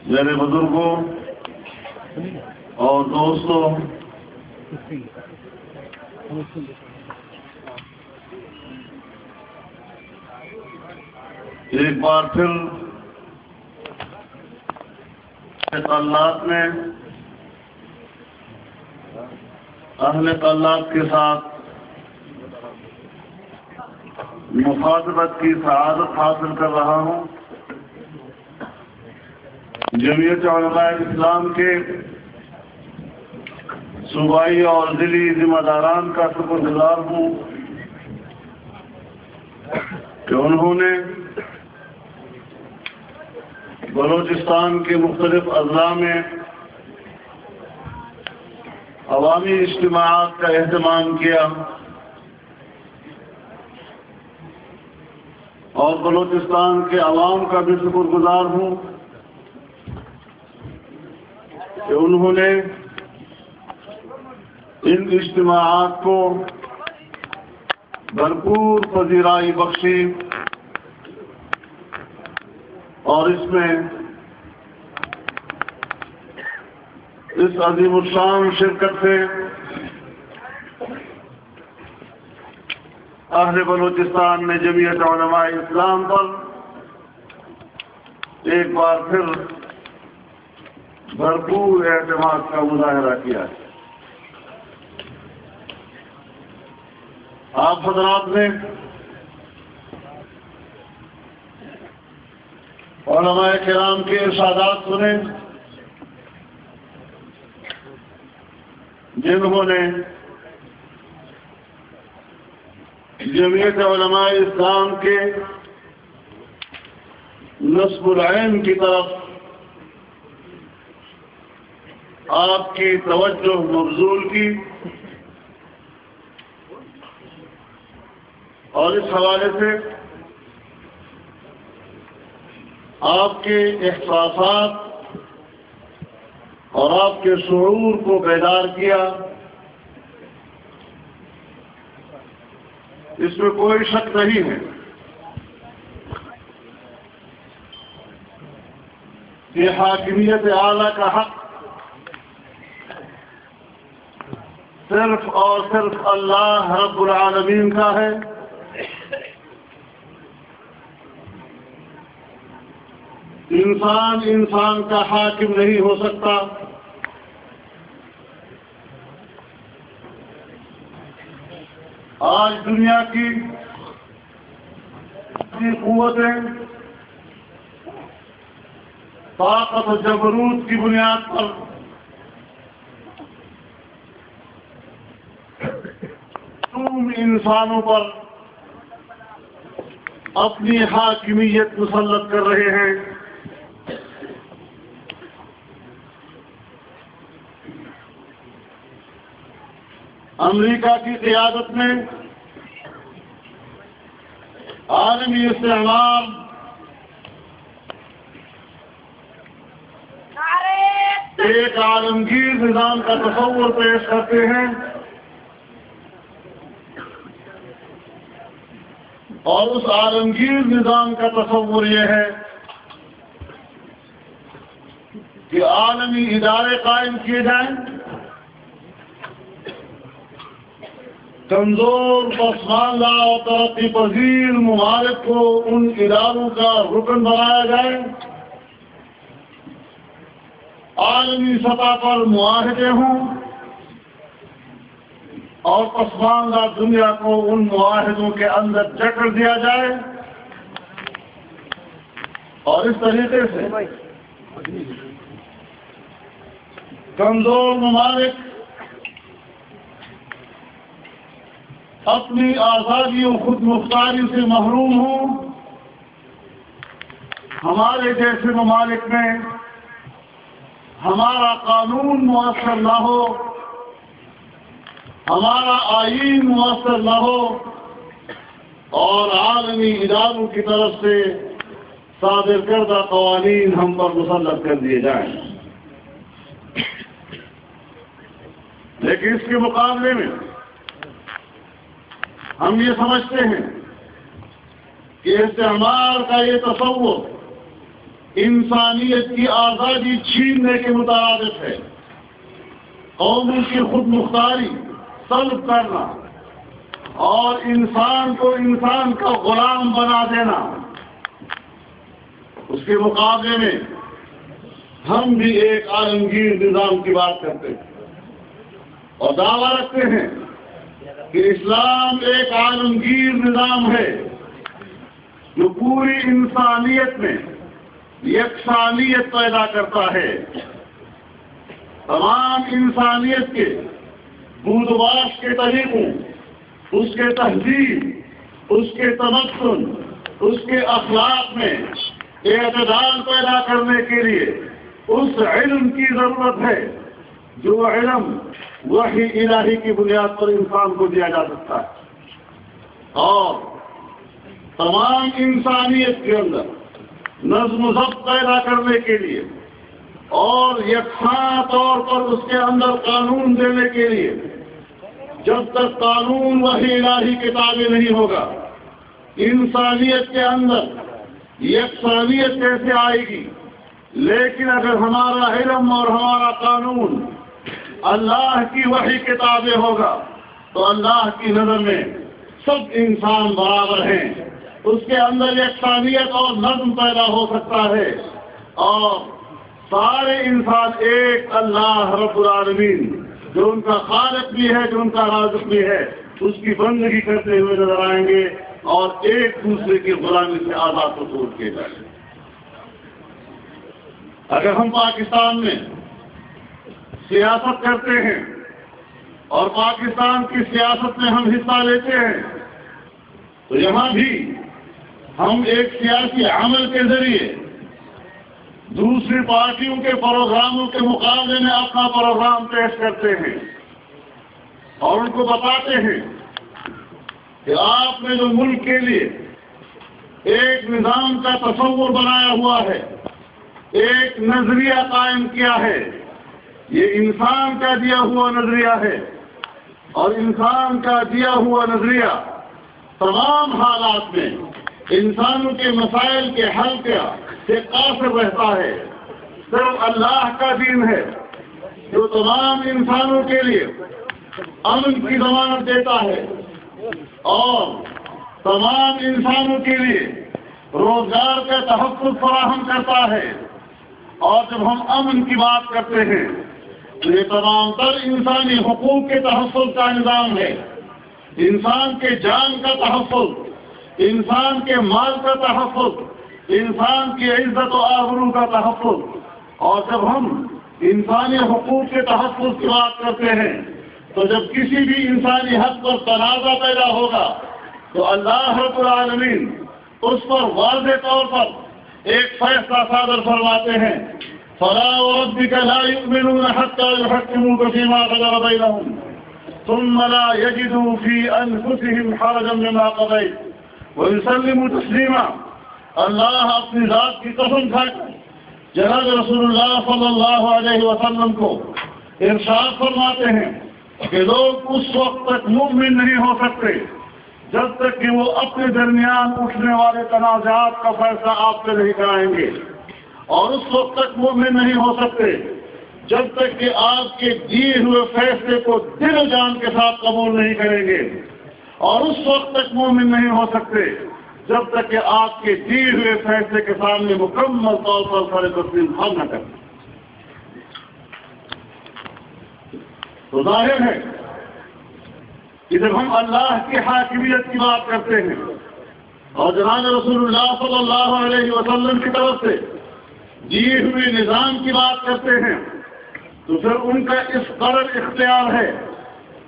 میرے بزرگوں اور دوستوں، ایک بار پھر تعلقات میں اہل تعلقات کے ساتھ مخاطبت کی سعادت حاصل کر رہا ہوں۔ جمعیت علماء اسلام کے صوبائی اور ضلعی ذمہ داران کا شکر گزار ہوں کہ انہوں نے بلوچستان کے مختلف اضلاع میں عوامی اجتماعات کا اہتمام کیا اور بلوچستان کے عوام کا بھی شکر گزار ہوں کہ انہوں نے ان اجتماعات کو بھرپور پذیرائی بخشی اور اس میں اس عظیم الشان شرکت سے اہل بلوچستان نے جمعیت علماء اسلام پر ایک بار پھر بھرپور اعتماد کا مظاہرہ کیا ہے۔ آپ حضرات نے علماء کرام کے ارشادات سنے جنہوں نے جمعیت علماء اسلام کے نصب العین کی طرف آپ کی توجہ مبذول کی اور اس حوالے سے آپ کے احساسات اور آپ کے شعور کو بیدار کیا۔ اس میں کوئی شک نہیں ہے کہ حاکمیت اعلیٰ کا حق صرف اور صرف اللہ رب العالمین کا ہے۔ انسان کا حاکم نہیں ہو سکتا۔ آج دنیا کی قوتیں طاقت و جبروت کی بنیاد پر انسانوں پر اپنی حاکمیت مسلط کر رہے ہیں۔ امریکہ کی قیادت میں عالمی استعمار ایک عالمگیر نظام کا تصور پیش کرتے ہیں اور اس عالمگیر نظام کا تصور یہ ہے کہ عالمی ادارے قائم کیے جائیں، کمزور پسماندہ اور ترقی پذیر ممالک کو ان اداروں کا رکن بنایا جائے، عالمی سطح پر معاہدے ہوں اور پسماندہ دنیا کو ان معاہدوں کے اندر جکڑ دیا جائے، اور اس طریقے سے کمزور ممالک اپنی آزادی و خود مختاری سے محروم ہوں، ہمارے جیسے ممالک میں ہمارا قانون مؤثر نہ ہو، ہمارا آئین مؤثر نہ ہو اور عالمی اداروں کی طرف سے صادر کردہ قوانین ہم پر مسلط کر دیے جائیں۔ لیکن اس کے مقابلے میں ہم یہ سمجھتے ہیں کہ استعمار کا یہ تصور انسانیت کی آزادی چھیننے کے مترادف ہے۔ قوموں کی خود مختاری طلب کرنا اور انسان کو انسان کا غلام بنا دینا، اس کے مقابلے میں ہم بھی ایک عالمگیر نظام کی بات کرتے ہیں اور دعویٰ رکھتے ہیں کہ اسلام ایک عالمگیر نظام ہے جو پوری انسانیت میں یکسانیت پیدا کرتا ہے، تمام انسانیت کے بود و باش کے طریقوں، اس کے تہذیب، اس کے تمدن، اس کے اخلاق میں اعتدال پیدا کرنے کے لیے اس علم کی ضرورت ہے جو علم وحی الہی کی بنیاد پر انسان کو دیا جا سکتا ہے، اور تمام انسانیت کے اندر نظم و ضبط پیدا کرنے کے لیے اور یکساں طور پر اس کے اندر قانون دینے کے لیے جب تک قانون وحی الہی کے تابع نہیں ہوگا، انسانیت کے اندر یکسانیت کیسے آئے گی؟ لیکن اگر ہمارا علم اور ہمارا قانون اللہ کی وحی کے تابع ہوگا تو اللہ کی نظر میں سب انسان برابر ہیں، اس کے اندر یکسانیت اور نظم پیدا ہو سکتا ہے، اور سارے انسان ایک اللہ رب العالمین جو ان کا خالق بھی ہے، جو ان کا رازق بھی ہے، اس کی بندگی کرتے ہوئے نظر آئیں گے اور ایک دوسرے کی غلامی سے آزاد و چھوڑ کے جائیں گے۔ اگر ہم پاکستان میں سیاست کرتے ہیں اور پاکستان کی سیاست میں ہم حصہ لیتے ہیں تو یہاں بھی ہم ایک سیاسی عمل کے ذریعے دوسری پارٹیوں کے پروگراموں کے مقابلے میں اپنا پروگرام پیش کرتے ہیں اور ان کو بتاتے ہیں کہ آپ نے جو ملک کے لیے ایک نظام کا تصور بنایا ہوا ہے، ایک نظریہ قائم کیا ہے، یہ انسان کا دیا ہوا نظریہ ہے، اور انسان کا دیا ہوا نظریہ تمام حالات میں انسانوں کے مسائل کے حل سے قاصر رہتا ہے۔ صرف اللہ کا دین ہے جو تمام انسانوں کے لیے امن کی ضمانت دیتا ہے اور تمام انسانوں کے لیے روزگار کا تحفظ فراہم کرتا ہے، اور جب ہم امن کی بات کرتے ہیں تو یہ تمام تر انسانی حقوق کے تحفظ کا نظام ہے، انسان کے جان کا تحفظ، انسان کے مال کا تحفظ، انسان کی عزت و آبرو کا تحفظ۔ اور جب ہم انسانی حقوق کے تحفظ کی بات کرتے ہیں تو جب کسی بھی انسانی حق پر تنازع پیدا ہوگا تو اللہ رب العالمین اس پر واضح طور پر ایک فیصلہ صادر فرماتے ہیں، فَلَا وَرَبِّكَ لَا يُؤْمِنُونَ حَتَّى يُحَكِّمُوكَ فِي مَا شَجَرَ بَيْنَهُمْ ثُمَّ لَا يَجِدُوا فِي أَنفُسِهِمْ حَرَجًا مِّمَّا قَضَيْتَ وَيُسَلِّمُوا تَسْلِيمًا۔ اللہ اپنی ذات کی قسم کھا کر جناب رسول اللہ صلی اللہ علیہ وسلم کو ارشاد فرماتے ہیں کہ لوگ اس وقت تک مومن نہیں ہو سکتے جب تک کہ وہ اپنے درمیان اٹھنے والے تنازعات کا فیصلہ آپ سے نہیں کرائیں گے، اور اس وقت تک مومن نہیں ہو سکتے جب تک کہ آپ کے دیے ہوئے فیصلے کو دل و جان کے ساتھ قبول نہیں کریں گے، اور اس وقت تک مومن نہیں ہو سکتے جب تک کہ آپ کے دیے ہوئے فیصلے کے سامنے مکمل طور پر سر تسلیم حل نہ کریں۔ تو ظاہر ہے کہ جب ہم اللہ کی حاکمیت کی بات کرتے ہیں اور جناب رسول اللہ صلی اللہ علیہ وسلم کی طرف سے دیے ہوئے نظام کی بات کرتے ہیں تو پھر ان کا اس قدر اختیار ہے،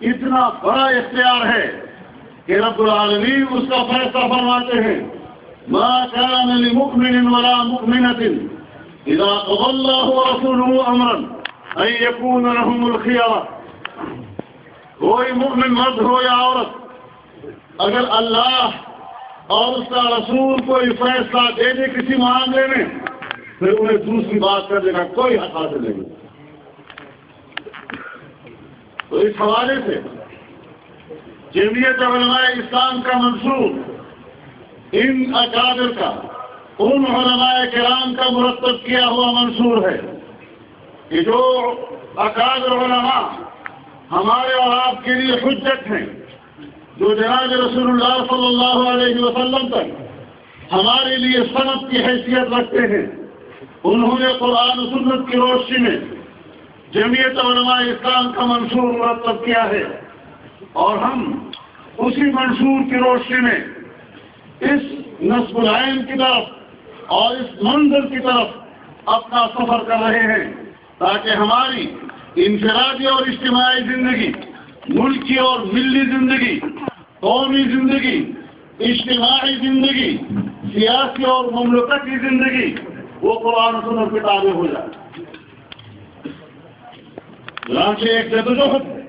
اتنا بڑا اختیار ہے کہ رب العالمین اس کا فیصلہ فرماتے ہیں، ما كان لمؤمن ولا مؤمنة اذا قضى الله ورسوله امرا ان يكون لهم الخيرة۔ کوئی مومن مرد ہو یا عورت اگر اللہ اور اس کا رسول کوئی فیصلہ دے دے کسی معاملے میں پھر انہیں دوسری بات کرنے کا کوئی حق حاصل نہیں۔ تو اس حوالے سے جمعیت علماء اسلام کا منصوب ان اکابر کا، ان علماء کرام کا مرتب کیا ہوا منشور ہے کہ جو اکابر علماء ہمارے اور آپ کے لیے حجت ہیں، جو جناب رسول اللہ صلی اللہ علیہ وسلم تک ہمارے لیے سند کی حیثیت رکھتے ہیں، انہوں نے قرآن و سنت کی روشنی میں جمعیت علماء اسلام کا منشور مرتب کیا ہے، اور ہم اسی منشور کی روشنی میں اس نصب العین کی طرف اور اس منظر کی طرف اپنا سفر کر رہے ہیں، تاکہ ہماری انفرادی اور اجتماعی زندگی، ملکی اور ملی زندگی، قومی زندگی، اجتماعی زندگی، سیاسی اور مملکتی زندگی وہ قرآن و سنت کے تابع ہو جائے۔ چنانچہ ایک جدوجہد ہے،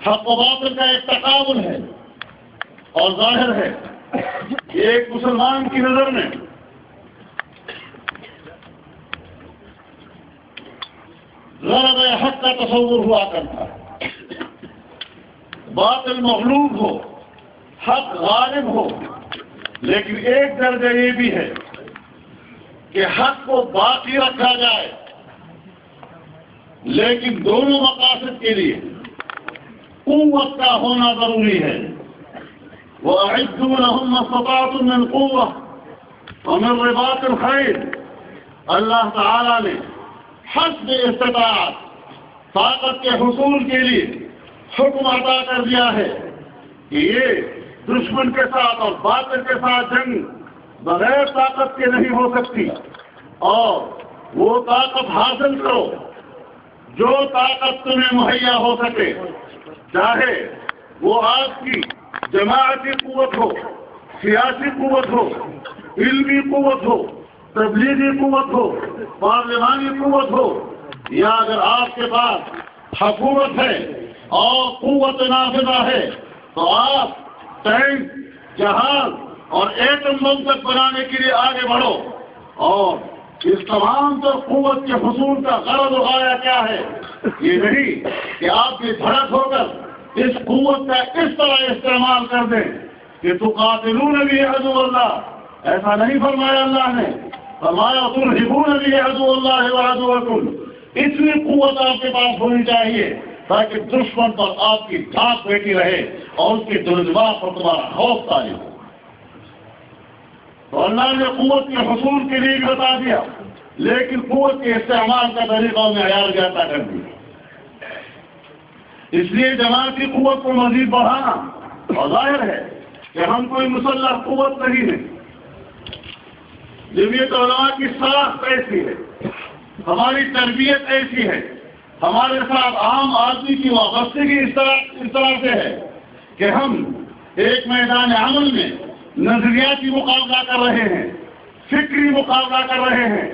حق و باطل کا ایک تقابل ہے، اور ظاہر ہے کہ ایک مسلمان کی نظر میں غرض حق کا تصور ہوا کرتا ہے، باطل مغلوب ہو، حق غالب ہو، لیکن ایک درجہ یہ بھی ہے کہ حق کو باقی رکھا جائے، لیکن دونوں مقاصد کے لیے قوت کا ہونا ضروری ہے۔ وَأَعِدُّوا لَهُم مَّا اسْتَطَعْتُم مِّن قُوَّةٍ وَمِن رِّبَاطِ الْخَيْلِ، اللہ تعالیٰ نے حسب استطاعت طاقت کے حصول کے لیے حکم عطا کر دیا ہے کہ یہ دشمن کے ساتھ اور باطل کے ساتھ جنگ بغیر طاقت کے نہیں ہو سکتی، اور وہ طاقت حاصل کرو جو طاقت تمہیں مہیا ہو سکے، چاہے وہ آپ کی جماعتی قوت ہو، سیاسی قوت ہو، علمی قوت ہو، تبلیغی قوت ہو، پارلیمانی قوت ہو، یا اگر آپ کے پاس حکومت ہے اور قوت نافذہ ہے تو آپ ٹینک، جہاز اور ایٹم بم تک بنانے کے لیے آگے بڑھو۔ اور اس تمام تر قوت کے حصول کا غرض و غایہ کیا ہے؟ یہ نہیں کہ آپ کی دھڑک ہو کر اس قوت کا اس طرح استعمال کر دیں کہ تقاتلون بھی عدو اللہ، ایسا نہیں فرمایا اللہ نے، فرمایا ترہبون بھی عدو اللہ وعدوکم۔ اتنی قوت آپ کے پاس ہونی چاہیے تاکہ دشمن پر آپ کی دھاک بیٹھی رہے اور اس کے جذبات پر تمہارا خوف طاری ہو۔ تو اللہ نے قوت کے حصول کے لیے بتا دیا، لیکن قوت کے استعمال کا طریقہ میں عیار جاتا کر دیا۔ اس لیے جماعتی قوت کو مزید بڑھانا، اور ظاہر ہے کہ ہم کوئی مسلح قوت نہیں ہے۔ جمعیت علماء کی ساخت ایسی ہے، ہماری تربیت ایسی ہے، ہمارے ساتھ عام آدمی کی وابستگی اس طرح سے ہے کہ ہم ایک میدان عمل میں نظریاتی مقابلہ کر رہے ہیں، فکری مقابلہ کر رہے ہیں،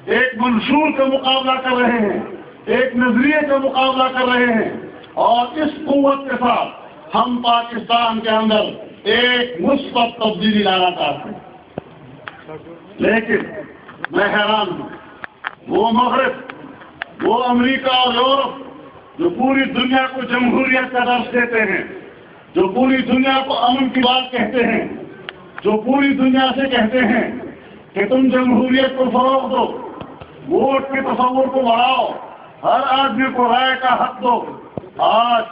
ایک منشور کا مقابلہ کر رہے ہیں، ایک نظریے کا مقابلہ کر رہے ہیں، اور اس قوت کے ساتھ ہم پاکستان کے اندر ایک مثبت تبدیلی لانا چاہتے ہیں۔ لیکن میں حیران ہوں، وہ مغرب، وہ امریکہ اور یورپ جو پوری دنیا کو جمہوریت کا درس دیتے ہیں، جو پوری دنیا کو امن کی بات کہتے ہیں، جو پوری دنیا سے کہتے ہیں کہ تم جمہوریت کو فروغ دو، ووٹ کے تصور کو بڑھاؤ، ہر آدمی کو رائے کا حق دو، آج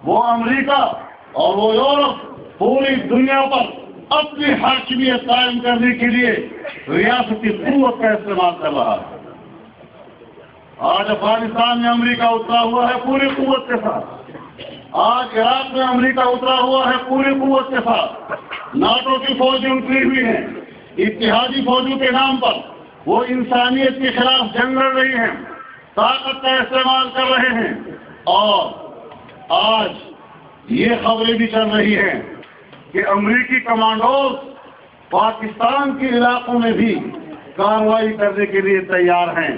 وہ امریکہ اور وہ یورپ پوری دنیا پر اپنی حاکمیت قائم کرنے کے لیے ریاستی قوت کا استعمال کر رہا ہے۔ آج افغانستان میں امریکہ اترا ہوا ہے پوری قوت کے ساتھ، آج عراق میں امریکہ اترا ہوا ہے پوری قوت کے ساتھ، ناٹو کی فوجیں اتری ہوئی ہیں، اتحادی فوجوں کے نام پر وہ انسانیت کے خلاف جنگ لڑ رہی ہیں، طاقت کا استعمال کر رہے ہیں، اور آج یہ خبریں بھی چل رہی ہیں کہ امریکی کمانڈوز پاکستان کے علاقوں میں بھی کارروائی کرنے کے لیے تیار ہیں،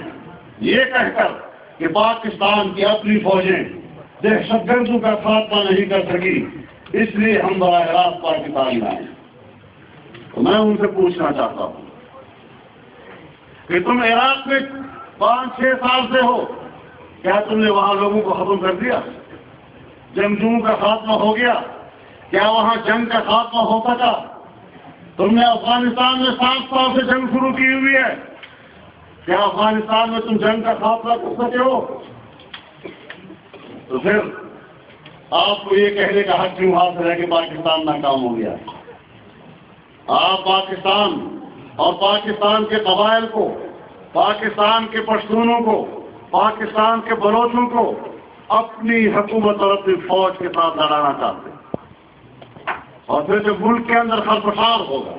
یہ کہہ کر کہ پاکستان کی اپنی فوجیں دہشت گردوں کا خاتمہ نہیں کر سکی، اس لیے ہم براہ راست پاکستان میں آئے۔ تو میں ان سے پوچھنا چاہتا ہوں کہ تم عراق میں 5-6 سال سے ہو، کیا تم نے وہاں لوگوں کو ختم کر دیا؟ جنگجوؤں کا خاتمہ ہو گیا؟ کیا وہاں جنگ کا خاتمہ ہو سکا؟ تم نے افغانستان میں 7 سال سے جنگ شروع کی ہوئی ہے، کیا افغانستان میں تم جنگ کا خاتمہ کر سکے ہو؟ تو پھر آپ کو یہ کہنے کا حق کیوں حاصل ہے کہ پاکستان ناکام ہو گیا؟ آپ پاکستان اور پاکستان کے قبائل کو، پاکستان کے پشتونوں کو، پاکستان کے بلوچوں کو اپنی حکومت اور اپنی فوج کے ساتھ لڑانا چاہتے ہیں، اور پھر جب ملک کے اندر خرپشار ہوگا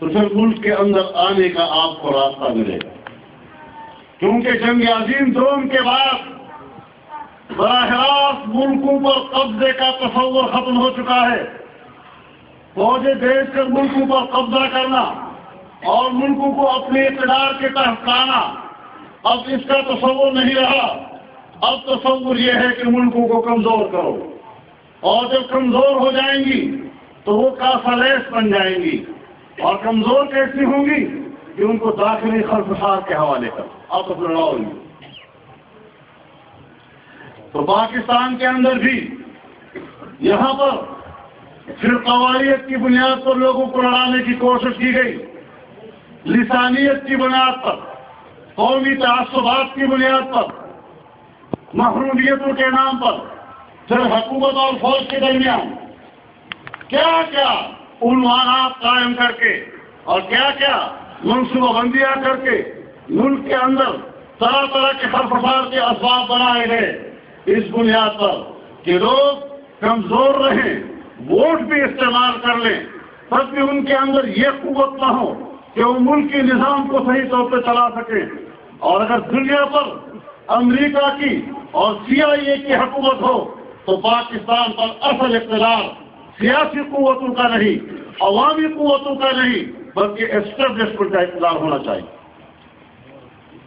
تو پھر ملک کے اندر آنے کا آپ کو راستہ ملے گا، کیونکہ جنگ عظیم دوم کے بعد براہ راست ملکوں پر قبضے کا تصور ختم ہو چکا ہے۔ فوجیں بھیج کر ملکوں پر قبضہ کرنا اور ملکوں کو اپنے اقتدار کے تحت لانا اب اس کا تصور نہیں رہا۔ اب تصور یہ ہے کہ ملکوں کو کمزور کرو، اور جب کمزور ہو جائیں گی تو وہ کاسالیس بن جائیں گی، اور کمزور کیسی ہوں گی کہ ان کو داخلی خلفشار کے حوالے کر اب تو لڑاؤ گی۔ تو پاکستان کے اندر بھی یہاں پر فرقواریت کی بنیاد پر لوگوں کو لڑانے کی کوشش کی گئی، لسانیت کی بنیاد پر، قومی تعصبات کی بنیاد پر، محرومیتوں کے نام پر، پھر حکومت اور فوج کے درمیان کیا کیا عنوانات قائم کر کے اور کیا کیا منصوبہ بندیاں کر کے ملک کے اندر طرح طرح کے خرپشار کے اسباب بنائے گئے، اس بنیاد پر کہ لوگ کمزور رہیں، ووٹ بھی استعمال کر لیں، تب بھی ان کے اندر یہ قوت نہ ہو کہ وہ ملک کے نظام کو صحیح طور پہ چلا سکیں۔ اور اگر دنیا پر امریکہ کی اور CIA کی حکومت ہو تو پاکستان پر اصل اقتدار سیاسی قوتوں کا نہیں، عوامی قوتوں کا نہیں، بلکہ اسٹیبلشمنٹ کا اقتدار ہونا چاہیے۔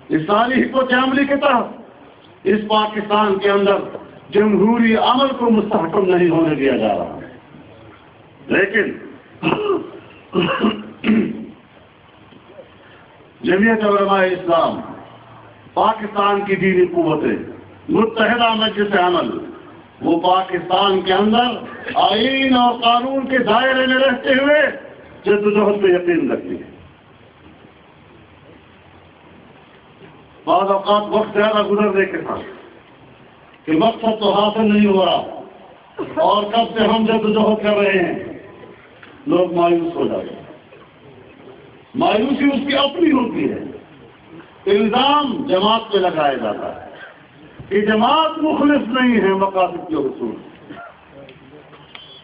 اس ساری حکمت عملی کے تحت اس پاکستان کے اندر جمہوری عمل کو مستحکم نہیں ہونے دیا جا رہا، لیکن جمعیت علماء اسلام، پاکستان کی دینی قوتیں، متحدہ مجلس عمل، وہ پاکستان کے اندر آئین اور قانون کے دائرے میں رہتے ہوئے جدوجہد پہ یقین رکھتی ہے۔ بعض اوقات وقت زیادہ گزرنے کے ساتھ کہ مقصد تو حاصل نہیں ہو رہا اور کب سے ہم جدوجہد کر رہے ہیں، لوگ مایوس ہو جاتے ہیں۔ مایوسی اس کی اپنی ہوتی ہے، الزام جماعت پہ لگایا جاتا ہے کہ جماعت مخلص نہیں ہے مقاصد کے حصول،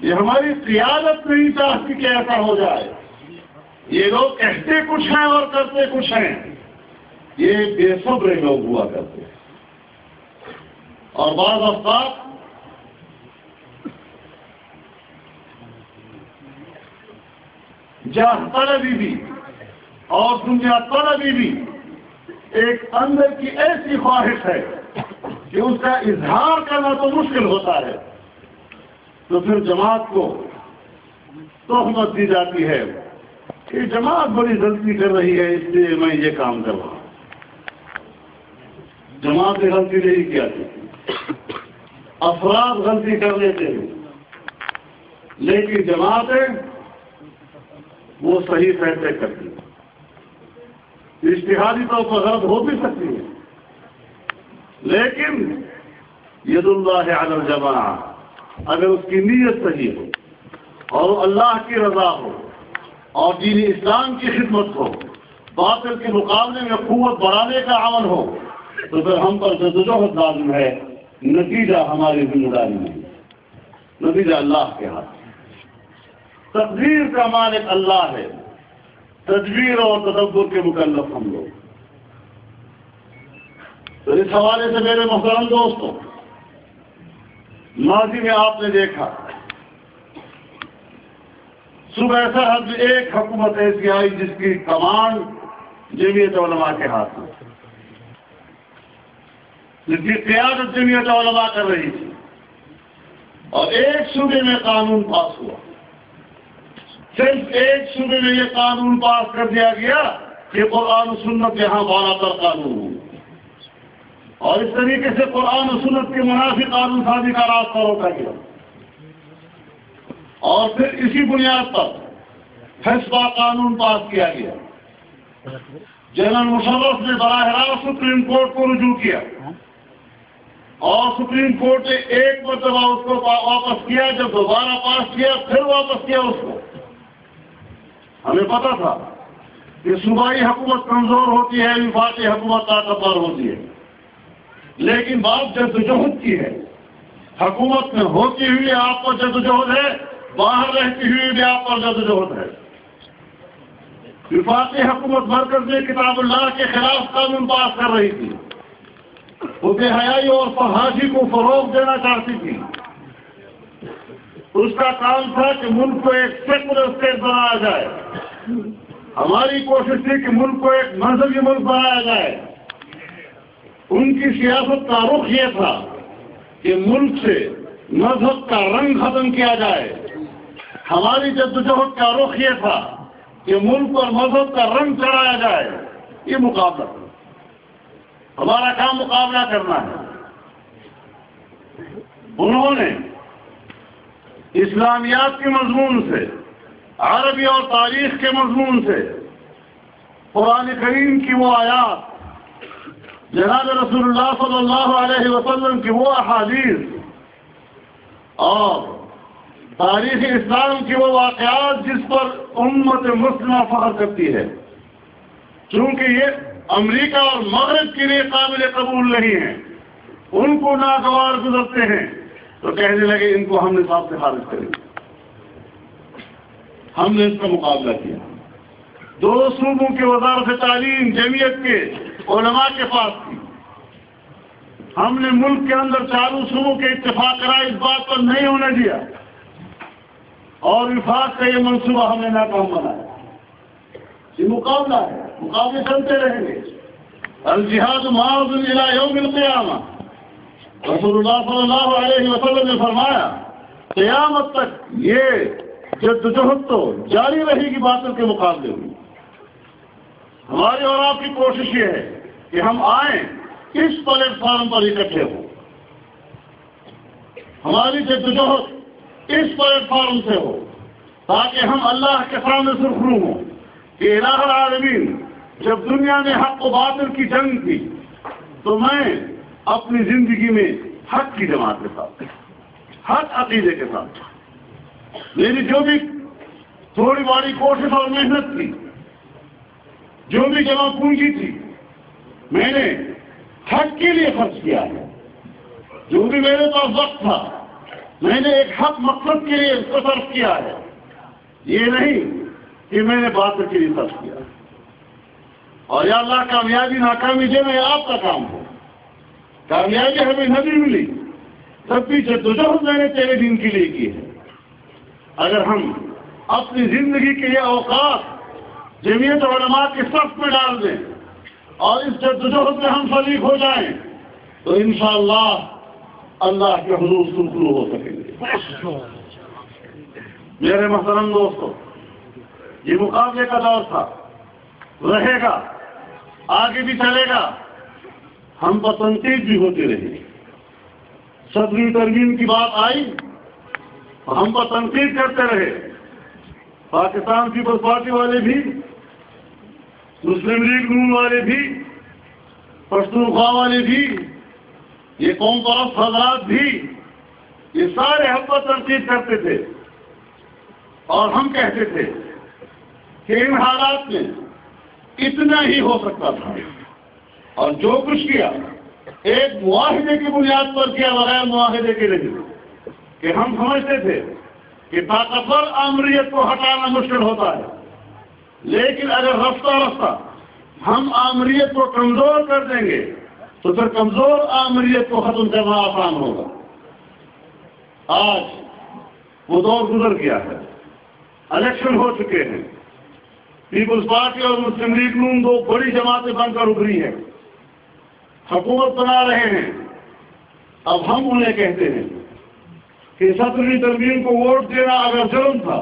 یہ ہماری قیادت نہیں چاہتی کہ ایسا ہو جائے، یہ لوگ کہتے کچھ ہیں اور کرتے کچھ ہیں، یہ بے صبر لوگ ہوا کرتے ہیں۔ اور بعض اوقات جاہ طلبی بھی اور دنیا طلبی بھی ایک اندر کی ایسی خواہش ہے کہ اس کا اظہار کرنا تو مشکل ہوتا ہے، تو پھر جماعت کو تہمت دی جاتی ہے کہ جماعت بڑی غلطی کر رہی ہے اس لیے میں یہ کام کر رہا ہوں۔ جماعت نے غلطی نہیں کیا تھی، افراد غلطی کر لیتے ہیں، لیکن جماعتیں وہ صحیح فیصلے کرتی ہیں، اجتہادی طور پر غلط ہو بھی سکتی ہے، لیکن ید اللہ علی الجماعہ، اگر اس کی نیت صحیح ہو اور اللہ کی رضا ہو اور دین اسلام کی خدمت ہو، باطل کے مقابلے میں قوت بڑھانے کا عمل ہو، تو پھر ہم پر جدوجہد لازم ہے، نتیجہ ہماری ذمہ داری نہیں، نتیجہ اللہ کے ہاتھ۔ تقدیر کا مالک اللہ ہے، تدبیر اور تدبر کے مکلف ہم لوگ۔ تو اس حوالے سے میرے محترم دوستوں، ماضی میں آپ نے دیکھا صبح سرحد میں ایک حکومت ایسی آئی جس کی کمان جمعیت علماء کے ہاتھ میں، جس کی قیادت جمعیت علماء کر رہی تھی، اور ایک صوبے میں قانون پاس ہوا، صرف ایک صوبے میں یہ قانون پاس کر دیا گیا کہ قرآن و سنت یہاں بالا تر قانون ہو، اور اس طریقے سے قرآن و سنت کے منافی قانون سازی کا راستہ روکا گیا، اور پھر اسی بنیاد پر فیصلہ قانون پاس کیا گیا جنرل مشرف نے براہ راست سپریم کورٹ کو رجوع کیا اور سپریم کورٹ نے ایک مرتبہ اس کو واپس کیا، جب دوبارہ پاس کیا پھر واپس کیا اس کو۔ ہمیں پتا تھا کہ صوبائی حکومت کمزور ہوتی ہے، وفاقی حکومت طاقتور ہوتی ہے، لیکن بات جدوجہد کی ہے۔ حکومت میں ہوتی ہوئی آپ پر جدوجہد ہے، باہر رہتی ہوئی بھی آپ پر جدوجہد ہے۔ وفاقی حکومت مرکز میں کتاب اللہ کے خلاف قانون پاس کر رہی تھی، وہ بے حیائی اور فحاشی کو فروغ دینا چاہتی تھی۔ اس کا کام تھا کہ ملک کو ایک سیکولر اسٹیٹ بنایا جائے۔ ہماری کوشش تھی کہ ملک کو ایک مذہبی ملک بنایا جائے۔ ان کی سیاست کا رخ یہ تھا کہ ملک سے مذہب کا رنگ ختم کیا جائے۔ ہماری جدوجہد کا رخ یہ تھا کہ ملک پر مذہب کا رنگ چڑھایا جائے۔ یہ مقابلہ تھا، ہمارا کام مقابلہ کرنا ہے۔ انہوں نے اسلامیات کے مضمون سے، عربی اور تاریخ کے مضمون سے، قرآن کریم کی وہ آیات، جناب رسول اللہ صلی اللہ علیہ وسلم کی وہ احادیث اور تاریخ اسلام کی وہ واقعات جس پر امت مسلمہ فخر کرتی ہے، چونکہ یہ امریکہ اور مغرب کے لیے قابل قبول نہیں ہیں، ان کو ناگوار گزرتے ہیں، تو کہنے لگے ان کو ہم نصاب سے خارج کریں گے۔ ہم نے اس کا مقابلہ کیا، 2 صوبوں کی وزارت تعلیم جمعیت کے علماء کے پاس تھی۔ ہم نے ملک کے اندر چاروں صوبوں کے اتفاق کرا، اس بات پر نہیں ہونے دیا، اور وفاق کا یہ منصوبہ ہم نے ناکام بنایا۔ یہ مقابلہ ہے، مقابلے چلتے رہیں گے۔ الجہاد معاذ الی یوم القیامہ، رسول اللہ صلی اللہ علیہ وسلم نے فرمایا قیامت تک یہ جدوجہد تو جاری رہے گی باطل کے مقابلے میں۔ ہماری اور آپ کی کوشش یہ ہے کہ ہم آئیں، اس پلیٹ فارم پر اکٹھے ہوں۔ ہماری جدوجہد اس پلیٹ فارم سے ہو تاکہ ہم اللہ کے سامنے سرخرو ہوں کہ الہ العالمین، جب دنیا میں حق و باطل کی جنگ تھی تو میں اپنی زندگی میں حق کی جماعت کے ساتھ، حق عقیدے کے ساتھ، میری جو بھی تھوڑی بڑی کوشش اور محنت تھی، جو بھی جمع پونجی تھی، میں نے حق کے لیے خرچ کیا ہے۔ جو بھی میرے پاس وقت تھا، میں نے ایک حق مقصد کے لیے اس کو صرف کیا ہے، یہ نہیں کہ میں نے باطل کے لیے خرچ کیا۔ اور یا اللہ کامیابی ناکامی جو ہے آپ کا کام ہو۔ کامیابی ہمیں نہیں ملی، تب بھی جدوجہد میں نے تیرے دین کے لیے کی ہے۔ اگر ہم اپنی زندگی کے یہ اوقات جمعیت علماء کے صف میں ڈال دیں اور اس جدوجہد میں ہم شریک ہو جائیں تو انشاءاللہ اللہ کے حضور سرخرو ہو سکیں گے۔ میرے محترم دوستو، یہ مقابلے کا دور تھا، رہے گا، آگے بھی چلے گا۔ ہم پر تنقید بھی ہوتی رہی، صدری ترمیم کی بات آئی، ہم پر تنقید کرتے رہے۔ پاکستان پیپلز پارٹی والے بھی، مسلم لیگ نون والے بھی، پشتونخوا والے بھی، یہ قوم پرست حضرات بھی، یہ سارے ہم پر تنقید کرتے تھے، اور ہم کہتے تھے کہ ان حالات میں اتنا ہی ہو سکتا تھا، اور جو کچھ کیا ایک معاہدے کی بنیاد پر کیا، بغیر معاہدے کے نہیں، کہ ہم سمجھتے تھے کہ طاقتور آمریت کو ہٹانا مشکل ہوتا ہے، لیکن اگر رفتہ رفتہ ہم آمریت کو کمزور کر دیں گے تو پھر کمزور آمریت کو ختم کرنا آسان ہوگا۔ آج وہ دور گزر گیا ہے، الیکشن ہو چکے ہیں، پیپلز پارٹی اور مسلم لیگ نون 2 بڑی جماعتیں بن کر ابھری ہیں، حکومت بنا رہے ہیں۔ اب ہم انہیں کہتے ہیں کہ 17ویں ترمیم کو ووٹ دینا اگر جرم تھا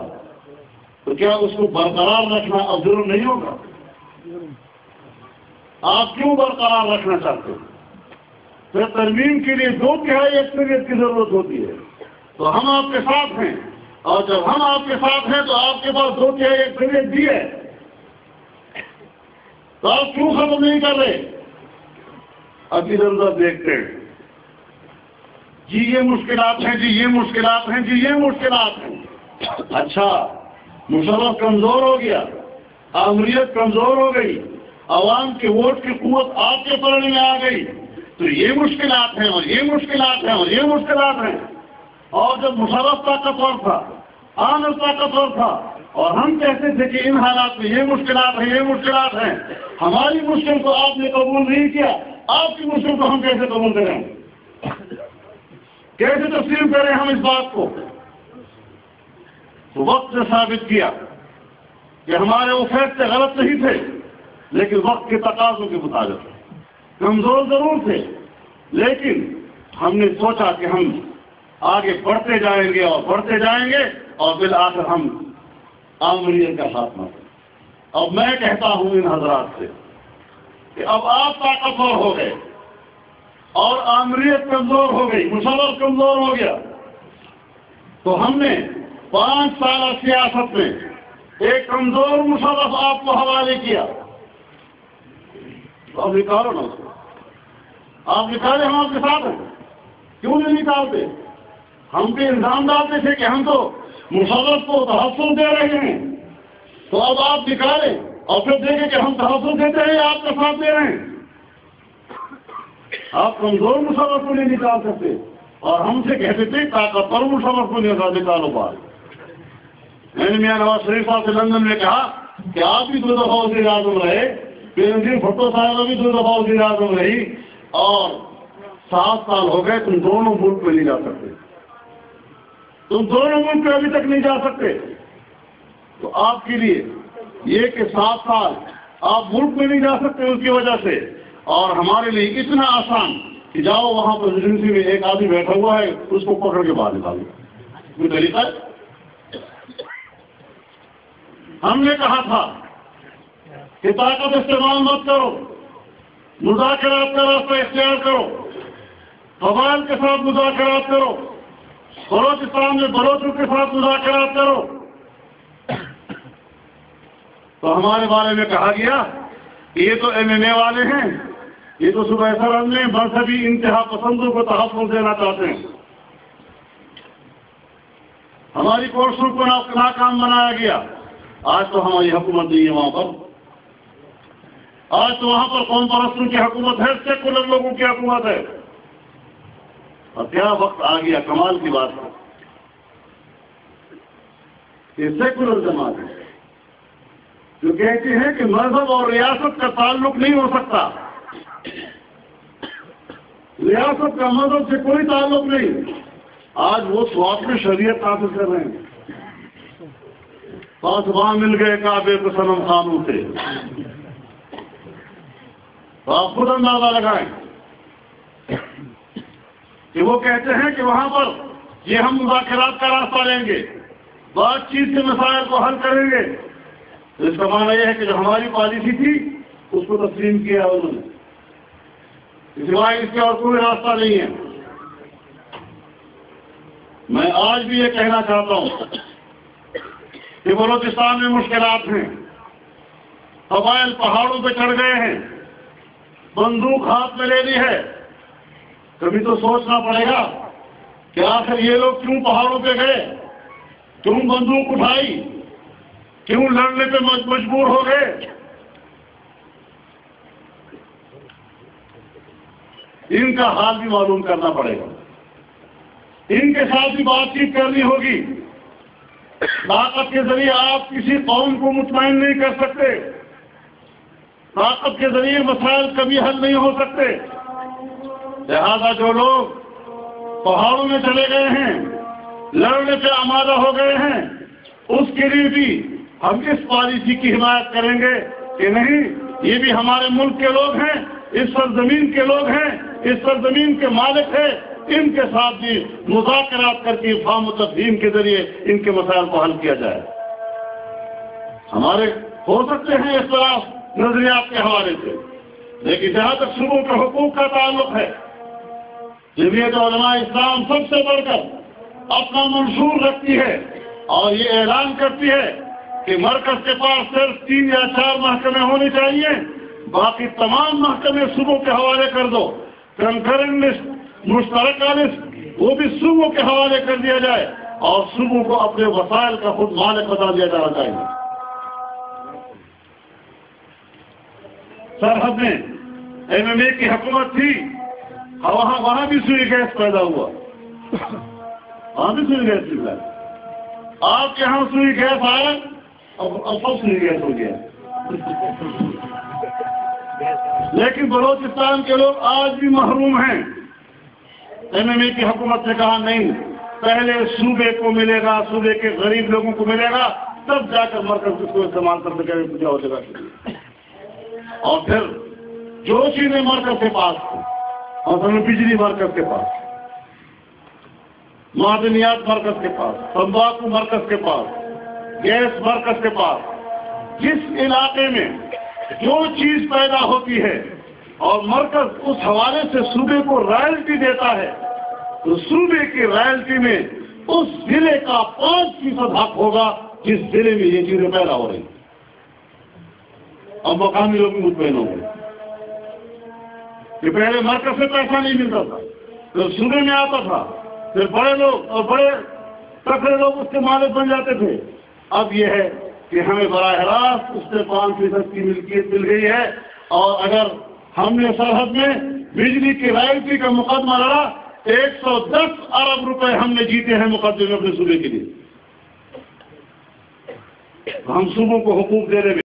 تو کیا اس کو برقرار رکھنا اب جرم نہیں ہوگا؟ آپ کیوں برقرار رکھنا چاہتے ہیں؟ پھر ترمیم کے لیے 2/3 اکثریت کی ضرورت ہوتی ہے، تو ہم آپ کے ساتھ ہیں، اور جب ہم آپ کے ساتھ ہیں تو آپ کے پاس 2/3 اکثریت بھی ہے۔ تو آپ کیوں ختم نہیں کر رہے؟ اب ادھر ادھر دیکھتے ہیں، جی یہ مشکلات ہیں، جی یہ مشکلات ہیں، جی یہ مشکلات ہیں۔ اچھا، مشرف کمزور ہو گیا، آمریت کمزور ہو گئی، عوام کے ووٹ کی قوت آپ کے پلڑے میں آ گئی، تو یہ مشکلات ہیں اور یہ مشکلات ہیں اور یہ مشکلات ہیں۔ اور جب مشرف طاقتور تھا، عامر طاقتور تھا، اور ہم کہتے تھے کہ ان حالات میں یہ مشکلات ہیں، یہ مشکلات ہیں، ہماری مشکل کو آپ نے قبول نہیں کیا، آپ کی مشکل کو ہم کیسے قبول کریں؟ کیسے تسلیم کریں ہم اس بات کو؟ تو وقت نے ثابت کیا کہ ہمارے وہ فیصلے غلط نہیں تھے، لیکن وقت کے تقاضوں کے مطابق کمزور ضرور تھے، لیکن ہم نے سوچا کہ ہم آگے بڑھتے جائیں گے اور بڑھتے جائیں گے اور بالآخر ہم آمریت کا خاتمہ کریں۔ اب میں کہتا ہوں ان حضرات سے کہ اب آپ طاقتور ہو گئے اور آمریت کمزور ہو گئی، مشرف کمزور ہو گیا، تو ہم نے 5 سالہ سیاست میں ایک کمزور مشرف آپ کو حوالے کیا، تو اب نکالو نا اس کو، آپ نکالے، ہم آپ کے ساتھ ہیں، کیوں نہیں نکالتے؟ ہم پہ الزام ڈالتے تھے کہ ہم تو مشرف کو تحفظ دے رہے ہیں، تو اب آپ نکالیں اور پھر دیکھیں کہ ہم تحفظ دیتے ہیں یا آپ کا ساتھ دے رہے ہیں۔ آپ کمزور مشرف کو نہیں نکال سکتے، اور ہم سے کہتے تھے طاقتور مشرف کو نکالو بات۔ میں نے میاں نواز شریف صاحب سے لندن میں کہا کہ آپ بھی 2 دفعہ وزیر اعظم رہے، بینظیر بھٹو صاحبہ بھی 2 دفعہ وزیر اعظم رہی، اور 7 سال ہو گئے، تم دونوں ملک میں نہیں جا سکتے، تم دونوں ملک میں ابھی تک نہیں جا سکتے۔ تو آپ کے لیے یہ کہ 7 سال آپ ملک میں نہیں جا سکتے اس کی وجہ سے، اور ہمارے لیے اتنا آسان کہ جاؤ وہاں پر ایجنسی میں ایک آدمی بیٹھا ہوا ہے، اس کو پکڑ کے باہر نکالو، کوئی طریقہ ہے؟ ہم نے کہا تھا کہ طاقت استعمال مت کرو، مذاکرات کا راستہ اختیار کرو، قبائل کے ساتھ مذاکرات کرو، بلوچستان میں بلوچوں کے ساتھ مذاکرات کرو۔ تو ہمارے بارے میں کہا گیا کہ یہ تو MMA والے ہیں، یہ تو صبح سرحد میں مذہبی انتہا پسندوں کو تحفظ دینا چاہتے ہیں۔ ہماری کورسوں کو ناکام بنایا گیا۔ آج تو ہماری حکومت نہیں ہے وہاں پر، آج تو وہاں پر قوم پرستوں کی حکومت ہے، سیکولر لوگوں کی حکومت ہے۔ اور کیا وقت آ گیا، کمال کی بات ہے کہ سیکولر جماعت ہے جو کہتی ہے کہ مذہب اور ریاست کا تعلق نہیں ہو سکتا، ریاست کا مذہب سے کوئی تعلق نہیں۔ آج وہ سواد میں شریعت حاصل کر رہے ہیں، پاس وہاں مل گئے کعبے کو صنم خانوں سے، تو آپ خود اندازہ لگائیں کہ وہ کہتے ہیں کہ وہاں پر یہ ہم مذاکرات کا راستہ لیں گے، بات چیت کے مسائل کو حل کریں گے، تو اس کا معنی یہ ہے کہ جو ہماری پالیسی تھی اس کو تسلیم کیا انہوں نے، سوائے اس کے اور کوئی راستہ نہیں ہے۔ میں آج بھی یہ کہنا چاہتا ہوں کہ بلوچستان میں مشکلات ہیں، قبائل پہاڑوں پہ چڑھ گئے ہیں، بندوق ہاتھ میں لے لی ہے، کبھی تو سوچنا پڑے گا کہ آخر یہ لوگ کیوں پہاڑوں پہ گئے، کیوں بندوق اٹھائی، کیوں لڑنے پہ مجبور ہو گئے۔ ان کا حال بھی معلوم کرنا پڑے گا، ان کے ساتھ بھی بات چیت کرنی ہوگی۔ طاقت کے ذریعے آپ کسی قوم کو مطمئن نہیں کر سکتے، طاقت کے ذریعے مسائل کبھی حل نہیں ہو سکتے۔ لہذا جو لوگ پہاڑوں میں چلے گئے ہیں، لڑنے پہ آمادہ ہو گئے ہیں، اس کے لیے بھی ہم اس پالیسی کی حمایت کریں گے کہ نہیں، یہ بھی ہمارے ملک کے لوگ ہیں، اس سرزمین کے لوگ ہیں، اس سرزمین کے مالک ہیں، ان کے ساتھ بھی مذاکرات کر کے افہام و تفہیم کے ذریعے ان کے مسائل کو حل کیا جائے۔ ہمارے ہو سکتے ہیں اختلاف نظریات کے حوالے سے، لیکن جہاں تک صوبوں کے حقوق کا تعلق ہے، جمعیت علماء اسلام سب سے بڑھ کر اپنا منشور رکھتی ہے اور یہ اعلان کرتی ہے کہ مرکز کے پاس صرف 3 یا 4 محکمے ہونے چاہیے، باقی تمام محکمے صوبوں کے حوالے کر دو، کنکرنٹ لسٹ، مشترکہ لسٹ، وہ بھی صوبوں کے حوالے کر دیا جائے اور صوبوں کو اپنے وسائل کا خود مالک بتا دیا جانا چاہیے۔ سرحد میں MMA کی حکومت تھی، وہاں بھی سوئی گیس پیدا ہوا، وہاں بھی سوئی گیس نکلا۔ آپ کے یہاں سوئی گیس آیا، اب سب سوئی گیس ہو گیا۔ لیکن بلوچستان کے لوگ آج بھی محروم ہیں۔ MMA کی حکومت نے کہا نہیں، پہلے صوبے کو ملے گا، صوبے کے غریب لوگوں کو ملے گا، تب جا کر مرکز اس کو استعمال کر سکے گا ہو جائے گا۔ اور پھر جوشی نے مرکز کے پاس اور بجلی مرکز کے پاس، معدنیات مرکز کے پاس، تمباکو مرکز کے پاس، گیس مرکز کے پاس، جس علاقے میں جو چیز پیدا ہوتی ہے اور مرکز اس حوالے سے صوبے کو رائلٹی دیتا ہے، تو صوبے کی رائلٹی میں اس ضلع کا 5% حق ہوگا جس ضلع میں یہ چیزیں پیدا ہو رہی ہیں۔ اب مقامی لوگ مطمئن ہوں گے کہ پہلے مرکز سے پیسہ نہیں ملتا تھا، تو صوبے میں آتا تھا، پھر بڑے لوگ اور بڑے تکڑے لوگ اس کے مالک بن جاتے تھے۔ اب یہ ہے کہ ہمیں براہ راست اس سے 5% کی ملکیت مل گئی ہے، اور اگر ہم نے سرحد میں بجلی کی رائلٹی کا مقدمہ لڑا، 110 ارب روپے ہم نے جیتے ہیں مقدمے اپنے صوبے کے لیے۔ ہم صوبوں کو حقوق دے رہے ہیں۔